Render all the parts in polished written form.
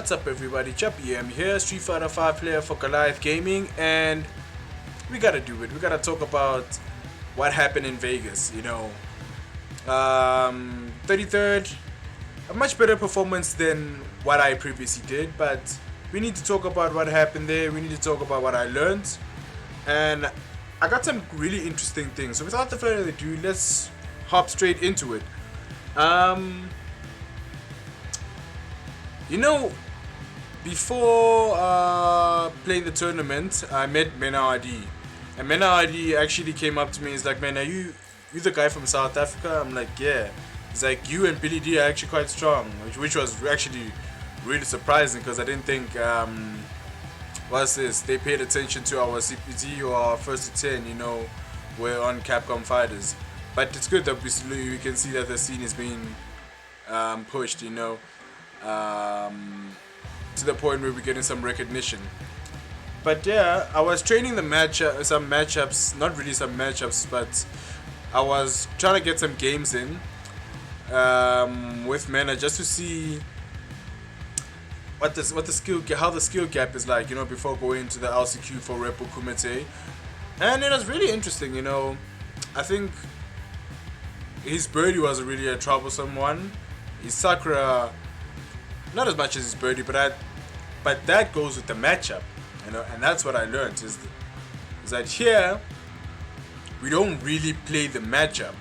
What's up everybody, Chappy M here, Street Fighter 5 player for Goliath Gaming, and we gotta do it. We gotta talk about what happened in Vegas, 33rd, a much better performance than what I previously did, but we need to talk about what happened there, we need to talk about what I learned, and I got some really interesting things. So without the further ado, let's hop straight into it. Before playing the tournament, I met Menardi. And Menardi actually came up to me. He's like, "Man, are you the guy from South Africa?" I'm like, "Yeah." He's like, "You and Billy D are actually quite strong," which was actually really surprising because I didn't think what's this? They paid attention to our CPT or our first to 10. We're on Capcom Fighters, but it's good that we can see that the scene is being pushed. To the point where we're getting some recognition. But yeah, I was training some matchups, not really some matchups, but I was trying to get some games in with Mena just to see how the skill gap is like, before going to the LCQ for Red Bull Kumite. And it was really interesting, I think his birdie was really a troublesome one. His Sakura, not as much as his birdie, but that goes with the matchup, and that's what I learned is that here we don't really play the matchup.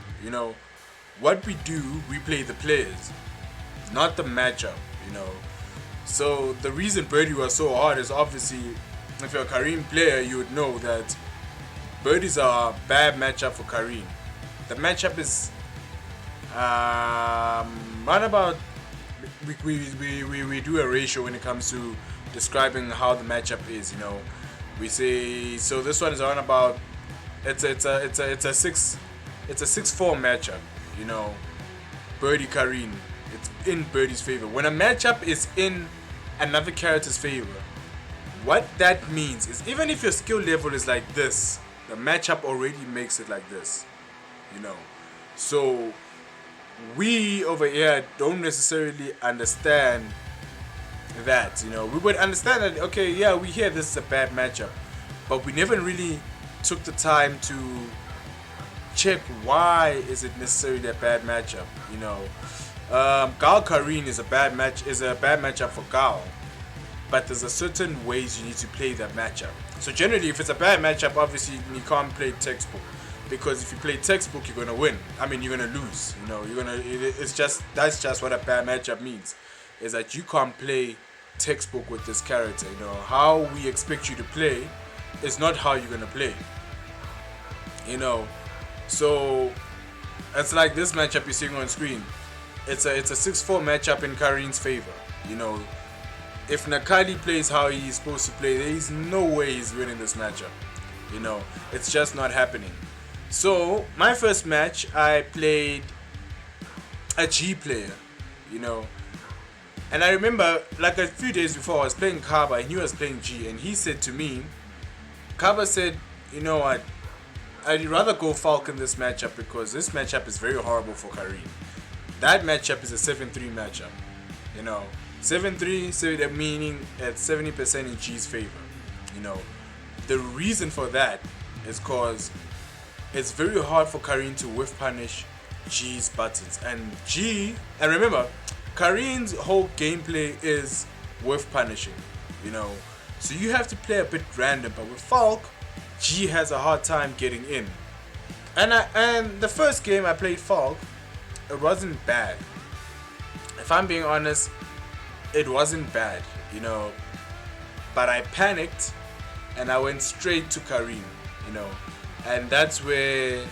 What we do, we play the players, not the matchup. So the reason birdie was so hard is obviously, if you're a Kareem player, you would know that birdies are a bad matchup for Kareem. The matchup is right about. We do a ratio when it comes to describing how the matchup is. We say, so this one is on about, it's a 6-4 matchup. Birdie Kareem, it's in Birdie's favor. When a matchup is in another character's favor, what that means is even if your skill level is like this, the matchup already makes it like this. So we over here don't necessarily understand that. We would understand that, okay, yeah, we hear this is a bad matchup, but we never really took the time to check why is it necessarily a bad matchup. Gal Kareem is a bad matchup for Gal, but there's a certain ways you need to play that matchup. So generally, if it's a bad matchup, obviously you can't play textbook. Because if you play textbook, you're gonna win. You're gonna lose. That's just what a bad matchup means. Is that you can't play textbook with this character. How we expect you to play is not how you're gonna play. So it's like this matchup you're seeing on screen. It's a 6-4 matchup in Kareem's favor. If Nakali plays how he's supposed to play, there is no way he's winning this matchup. It's just not happening. So, my first match, I played a G player, And I remember, like a few days before, I was playing Kaba and he was playing G. And he said to me, Kaba said, "You know what, I'd rather go Falcon this matchup because this matchup is very horrible for Kareem. That matchup is a 7-3 matchup. 7-3, meaning it's 70% in G's favor. The reason for that is because it's very hard for Kareem to whiff punish G's buttons. And remember, Kareem's whole gameplay is whiff punishing, So you have to play a bit random, but with Falk, G has a hard time getting in. And the first game I played Falk, it wasn't bad. If I'm being honest, it wasn't bad, But I panicked and I went straight to Kareem, And that's where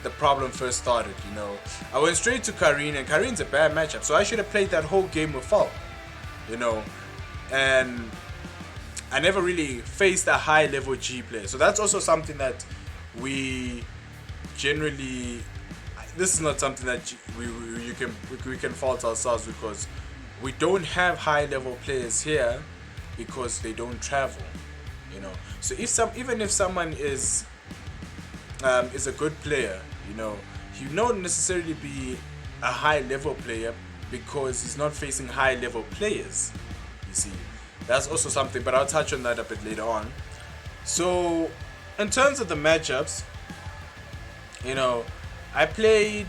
the problem first started, I went straight to Kareem, and Kareem's a bad matchup, so I should have played that whole game with Falk, And I never really faced a high level G player. So that's also something that we generally, this is not something that we can fault ourselves, because we don't have high level players here because they don't travel, So even if someone is a good player, he not necessarily be a high level player because he's not facing high level players, You see, that's also something, but I'll touch on that a bit later on. So, in terms of the matchups, you know, I played,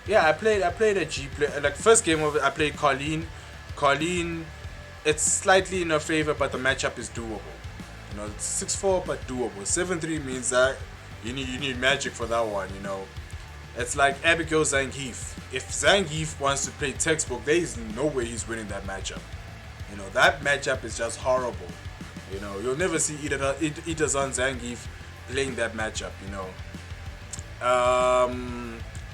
I played a G play. Like first game of it, I played Colleen. Colleen, it's slightly in her favor, but the matchup is doable. You know, it's 6-4 but doable. 7-3 means that you need magic for that one. You know, it's like Abigail Zangief. If Zangief wants to play textbook, there is no way he's winning that matchup. You know, that matchup is just horrible. You know, you'll never see Itazan Zangief playing that matchup. You know.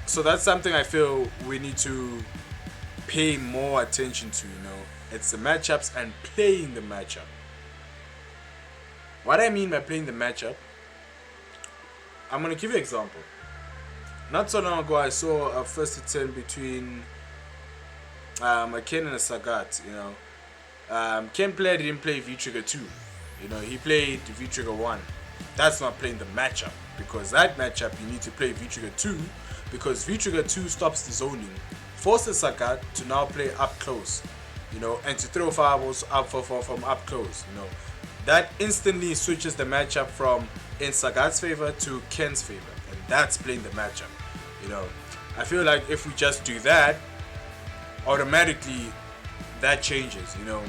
So that's something I feel we need to pay more attention to. You know, it's the matchups and playing the matchup. What I mean by playing the matchup, I'm gonna give you an example. Not so long ago, I saw a first attempt between a Ken and a Sagat. You know, Ken didn't play V-Trigger 2. You know, he played V-Trigger 1. That's not playing the matchup, because that matchup you need to play V-Trigger 2, because V-Trigger 2 stops the zoning, forces Sagat to now play up close, you know, and to throw fireballs up from up close. You know, that instantly switches the matchup from in Sagat's favor to Ken's favor, and that's playing the matchup. You know, I feel like if we just do that, automatically that changes. You know,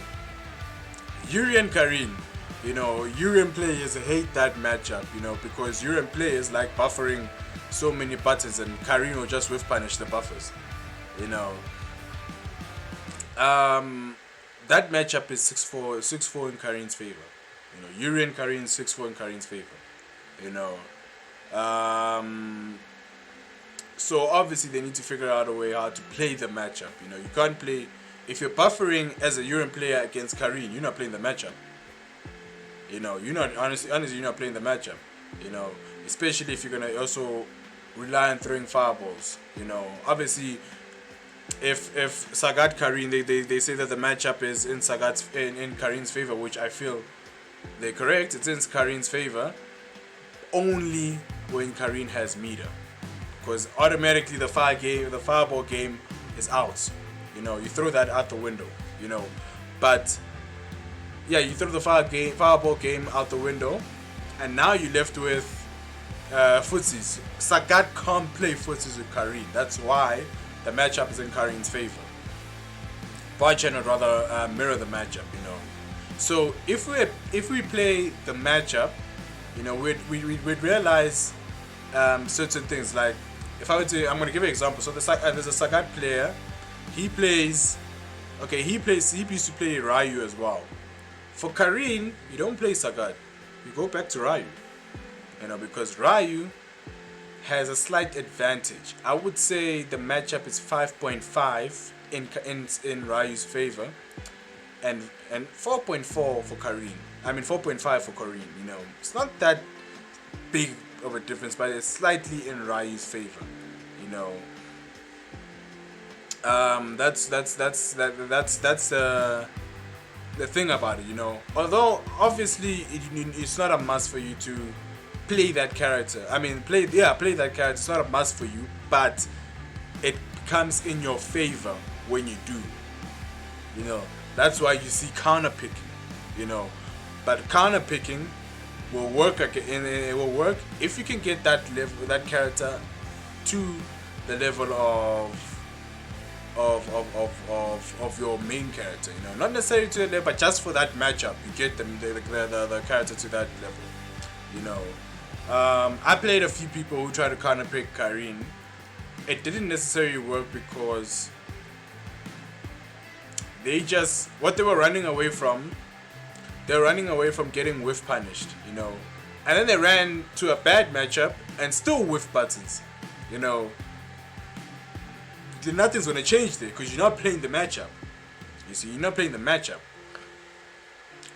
Yuri and Karin. You know, Urian players hate that matchup, you know, because Urian players like buffering so many buttons, and Karin will just whiff punish the buffers. You know, that matchup is 6-4 in Karin's favor. You know, Urian Karin 6-4 in Karin's favor. You know, so obviously they need to figure out a way how to play the matchup. You know, you can't play if you're buffering as a Urian player against Karin. You're not playing the matchup. You know, you're not honestly you're not playing the matchup. You know, especially if you're gonna also rely on throwing fireballs. You know, obviously, if Sagat Karin, they say that the matchup is in in Karin's favor, which I feel they're correct. It's in Karin's favor only when Karin has meter, because automatically the fireball game is out. You know, you throw that out the window. You know, but yeah, you throw the fireball game out the window, and now you're left with footsies. Sagat can't play footsies with Karin. That's why the matchup is in Karin's favor. Barchen would rather mirror the matchup, you know. So if we play the matchup, you know, we'd realize certain things. Like if I were to, I'm gonna give you an example. So there's a Sagat player. He used to play Ryu as well. For Karin, you don't play Sagat. You go back to Ryu. You know, because Ryu has a slight advantage. I would say the matchup is 5.5 in Ryu's favor, and 4.4 for Karin. I mean 4.5 for Karin. You know, it's not that big of a difference, but it's slightly in Ryu's favor. You know, that's the thing about it, you know. Although obviously it's not a must for you to play that character. I mean, play that character. It's not a must for you, but it comes in your favor when you do. You know, that's why you see counter picking. You know, but counter picking will work again. It will work if you can get that character to the level of your main character, you know, not necessarily to the level, but just for that matchup, you get the character to that level, you know. I played a few people who tried to counter pick Karin. It didn't necessarily work because what they were running away from, getting whiff punished, you know, and then they ran to a bad matchup and still whiff buttons, you know. Nothing's gonna change there because you're not playing the matchup. You see, you're not playing the matchup.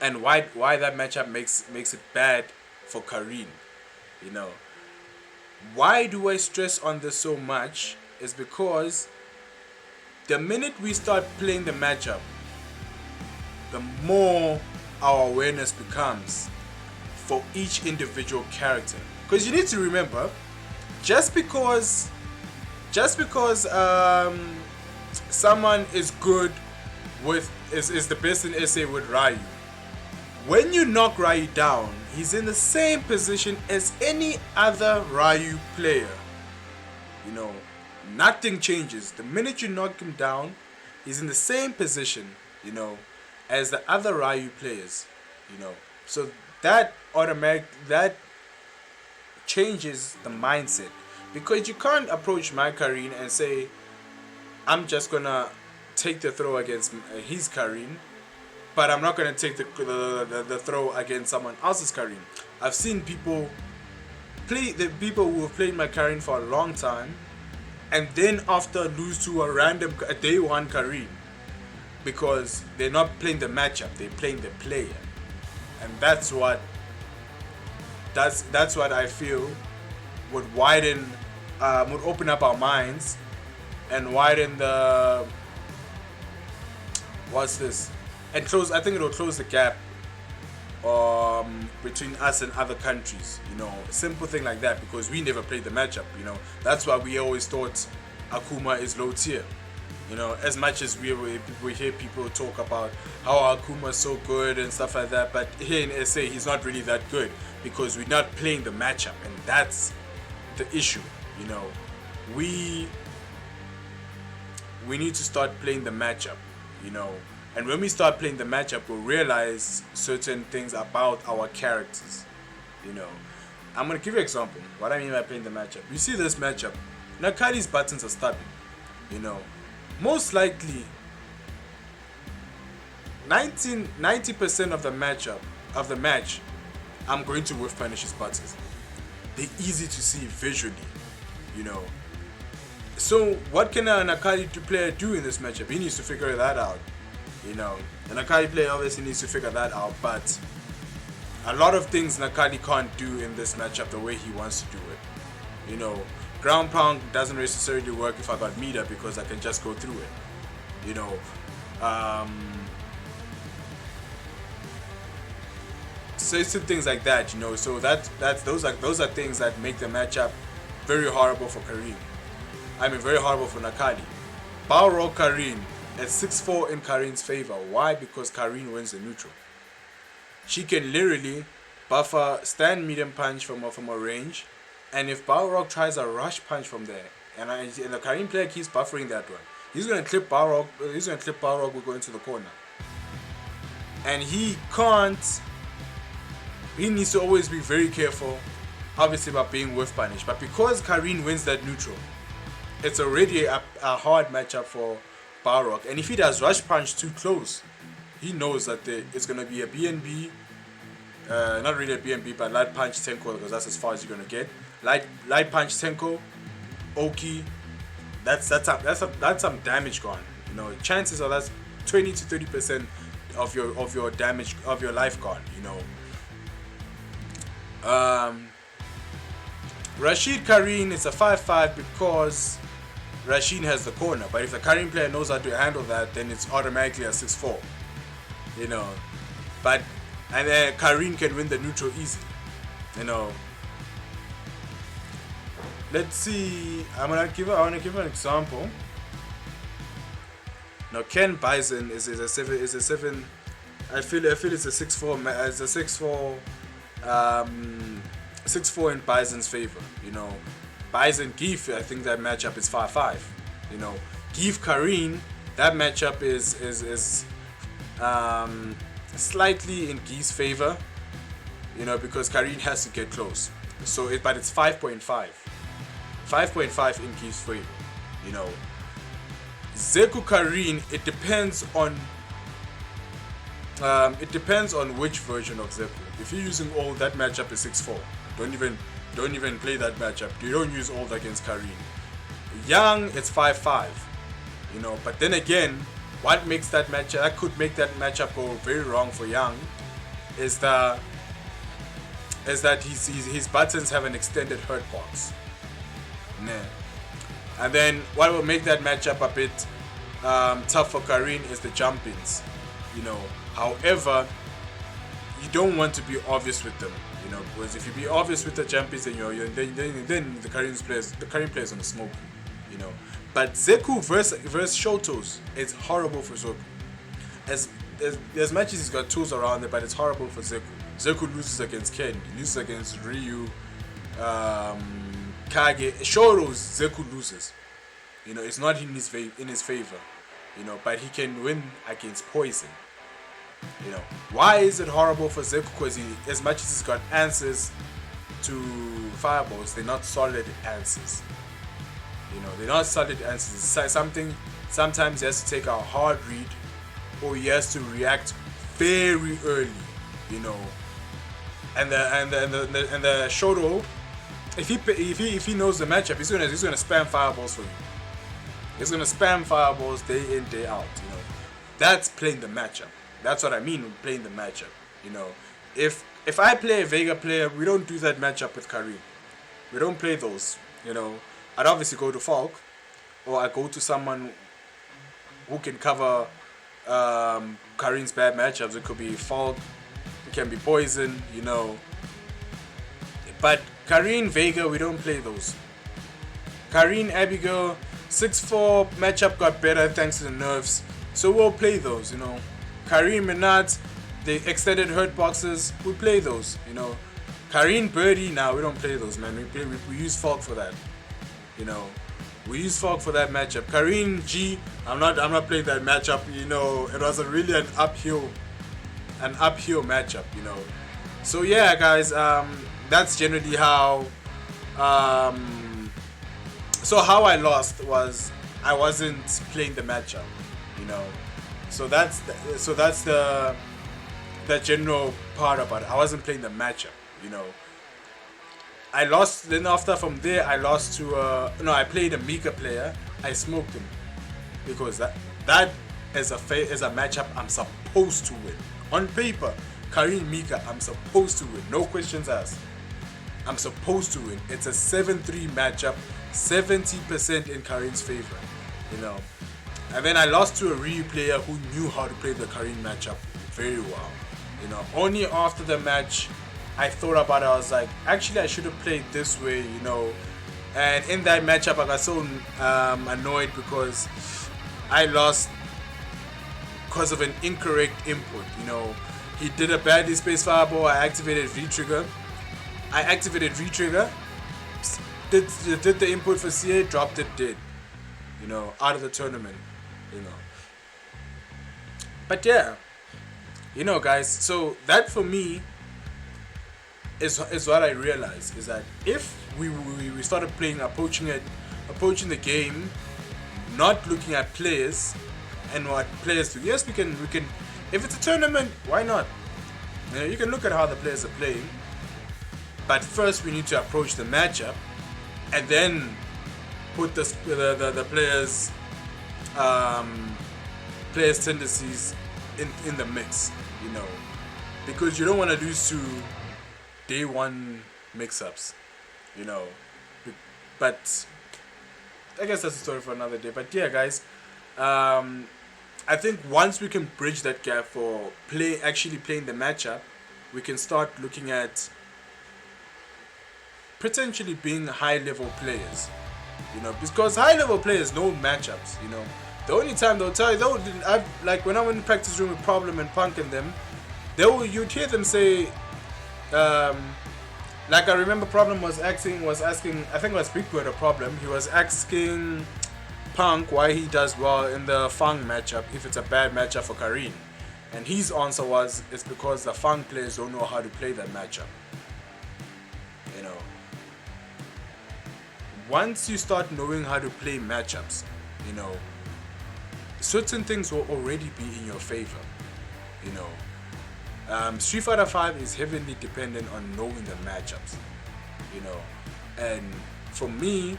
And why that matchup makes it bad for Karin, you know. Why do I stress on this so much is because the minute we start playing the matchup, the more our awareness becomes for each individual character. Because you need to remember, just because someone is good is the best in SA with Ryu. When you knock Ryu down, he's in the same position as any other Ryu player. You know, nothing changes. The minute you knock him down, he's in the same position, you know, as the other Ryu players. You know, so that changes the mindset, because you can't approach my Karine and say, I'm just gonna take the throw against his Karine, but I'm not gonna take the throw against someone else's Karine. I've seen people play, the people who have played my Karine for a long time, and then after lose to a day one Karine, because they're not playing the matchup, they're playing the player, and that's what I feel would would open up our minds and widen the and close. I think it'll close the gap between us and other countries. You know, a simple thing like that, because we never played the matchup. You know, that's why we always thought Akuma is low tier. You know, as much as we hear people talk about how Akuma is so good and stuff like that, but here in SA he's not really that good, because we're not playing the matchup, and that's the issue. You know, we need to start playing the matchup. You know, and when we start playing the matchup, we'll realize certain things about our characters. You know, I'm gonna give you an example. What I mean by playing the matchup. You see this matchup. Nakali's buttons are stubby. You know, most likely 90% of the match, I'm going to whiff punish his buttons. They're easy to see visually, you know. So what can a Nakali player do in this matchup? He needs to figure that out, you know. An Nakali player obviously needs to figure that out, but a lot of things Nakali can't do in this matchup the way he wants to do it. You know, ground pound doesn't necessarily work if I got meter, because I can just go through it. You know, certain things like that. You know, so those are things that make the matchup very horrible for Karine. I mean, very horrible for Nakali. Balrog Karine at 6-4 in Karine's favor. Why? Because Karine wins the neutral. She can literally buffer stand medium punch from a range, and if Balrog tries a rush punch from there, and the Karine player keeps buffering that one, he's gonna clip Balrog. Will go into the corner, and he can't. He needs to always be very careful, obviously, about being whiff punished. But because Karine wins that neutral, it's already a hard matchup for Balrog. And if he does rush punch too close, he knows that it's going to be a BNB, not really a BNB, but light punch Tenko, because that's as far as you're going to get. Light punch Tenko, Oki, that's some damage gone. You know, chances are that's 20 to 30% of your damage, of your life gone. You know. Rashid Karine is a 5-5 because Rashid has the corner, but if the Karine player knows how to handle that, then it's automatically a 6-4. You know, and then Karine can win the neutral easily. You know. Let's see. I want to give an example. Now Ken Bison is a 7. I feel it's a 6-4. It's a 6-4. 6-4 in Bison's favor. You know, Bison Geef, I think that matchup is 5-5. You know, Geef Karine, that matchup is slightly in Geef's favor. You know, because Karine has to get close. So but it's 5.5. 5.5 in Geef's favor. You know, Zeku Karine, it depends on which version of Zeku. If you're using old, that matchup is 6-4. Don't even play that matchup. You don't use old against Karine. Young, it's 5-5. You know, but then again, what makes that matchup, that could make that matchup go very wrong for Young, is that his buttons have an extended hurt box. Nah. And then what will make that matchup a bit tough for Karine is the jump-ins. You know, however, you don't want to be obvious with them. You know, because if you be obvious with the jump-ins, then the Karine players on the smoke. You know, but Zeku versus Shotos, it's horrible for Zeku. as as much as he's got tools around there, but it's horrible for Zeku. Zeku loses against Ken, he loses against Ryu, Kage. Shoro's Zeku loses. You know, it's not in his favor. You know, but he can win against Poison. You know, why is it horrible for Zeku? Because as much as he's got answers to fireballs, they're not solid answers. You know, they're not solid answers. It's something. Sometimes he has to take a hard read, or he has to react very early. You know, and the Shoro, if he knows the matchup, he's gonna spam fireballs for you. He's gonna spam fireballs day in, day out. You know, that's playing the matchup. That's what I mean with playing the matchup. You know, if I play a Vega player, we don't do that matchup with Karim. We don't play those. You know, I'd obviously go to Falk, or I go to someone who can cover Karim's bad matchups. It could be Falk, it can be Poison. You know, but Karim, Vega, we don't play those. Karim, Abigail, 6-4 matchup got better thanks to the nerfs, so we'll play those. You know, Karim, Menat, the extended hurt boxes, we play those. You know, Karim, Birdie, now we don't play those, man. We use Falk for that. You know, we use Falk for that matchup. Karim, G, I'm not playing that matchup. You know, it was really an uphill matchup. You know, so yeah, guys, that's generally how. So how I lost was I wasn't playing the matchup, you know. So that's the general part about it. I wasn't playing the matchup, you know. I lost. Then after from there, I lost to I played a Mika player. I smoked him because that is a matchup I'm supposed to win. On paper, Karim Mika, I'm supposed to win. No questions asked. I'm supposed to win. It's a 7-3 matchup, 70% in Karim's favor, you know. And then I lost to a Ryu player who knew how to play the Karim matchup very well, you know. Only after the match, I thought about it. I was like, actually, I should have played this way, you know. And in that matchup, I got so annoyed because I lost because of an incorrect input, you know. He did a badly spaced fireball. I activated V-Trigger. Did the input for CA, dropped it dead, you know, out of the tournament, you know. But yeah, you know, guys, so that for me is what I realized, is that if we started approaching the game, not looking at players and what players do. Yes, we can, if it's a tournament, why not? You know, you can look at how the players are playing. But first, we need to approach the matchup, and then put the players' tendencies in the mix, you know, because you don't want to lose to day one mix-ups, you know. But I guess that's a story for another day. But yeah, guys, I think once we can bridge that gap for actually playing the matchup, we can start looking at potentially being high-level players, you know, because high-level players know matchups, you know. The only time they'll tell you, like when I went in practice room with Problem and Punk and them, you'd hear them say, like I remember Problem was asking, I think it was Big Bird a Problem, he was asking Punk why he does well in the Fang matchup if it's a bad matchup for Karim, and his answer was, it's because the Fang players don't know how to play that matchup, you know. Once you start knowing how to play matchups, you know, certain things will already be in your favor, you know. Street Fighter 5 is heavily dependent on knowing the matchups, you know, and for me,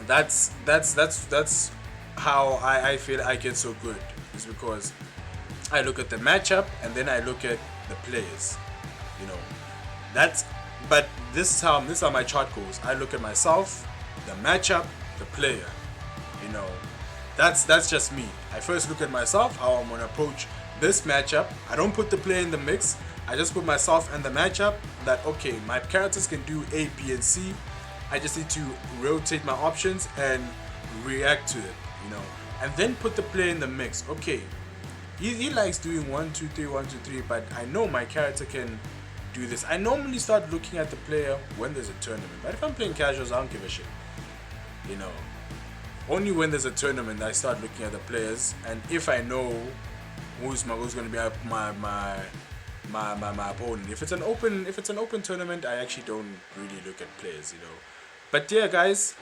that's how I feel I get so good, is because I look at the matchup and then I look at the players, you know. But this is how my chart goes. I look at myself, the matchup, the player. You know, that's just me. I first look at myself, how I'm gonna approach this matchup. I don't put the player in the mix. I just put myself in the matchup. That okay, my characters can do A, B, and C. I just need to rotate my options and react to it. You know, and then put the player in the mix. Okay, he likes doing 1 2 3 1 2 3, but I know my character can do this. I normally start looking at the player when there's a tournament, but if I'm playing casuals, I don't give a shit. You know, only when there's a tournament I start looking at the players, and if I know who's going to be my opponent. If it's an open tournament, I actually don't really look at players, you know. But yeah, guys,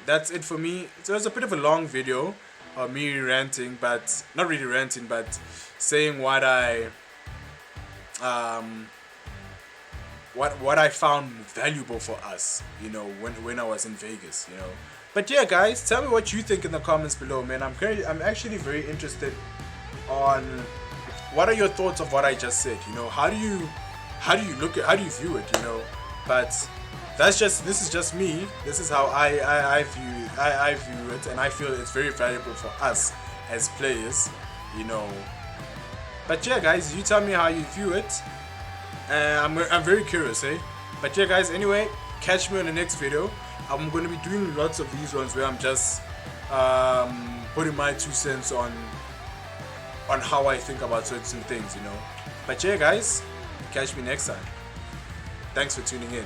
that's it for me. So it was a bit of a long video of me ranting, but not really ranting, but saying what I what I found valuable for us, you know, when I was in Vegas, you know. But yeah, guys, tell me what you think in the comments below, man. I'm actually very interested on what are your thoughts of what I just said, you know. How do you view it, you know. But this is just me. This is how I view it, and I feel it's very valuable for us as players, you know. But yeah, guys, you tell me how you view it. I'm very curious, eh? But yeah, guys, anyway, catch me on the next video. I'm going to be doing lots of these ones where I'm just putting my 2 cents on how I think about certain things, you know. But yeah, guys, catch me next time. Thanks for tuning in.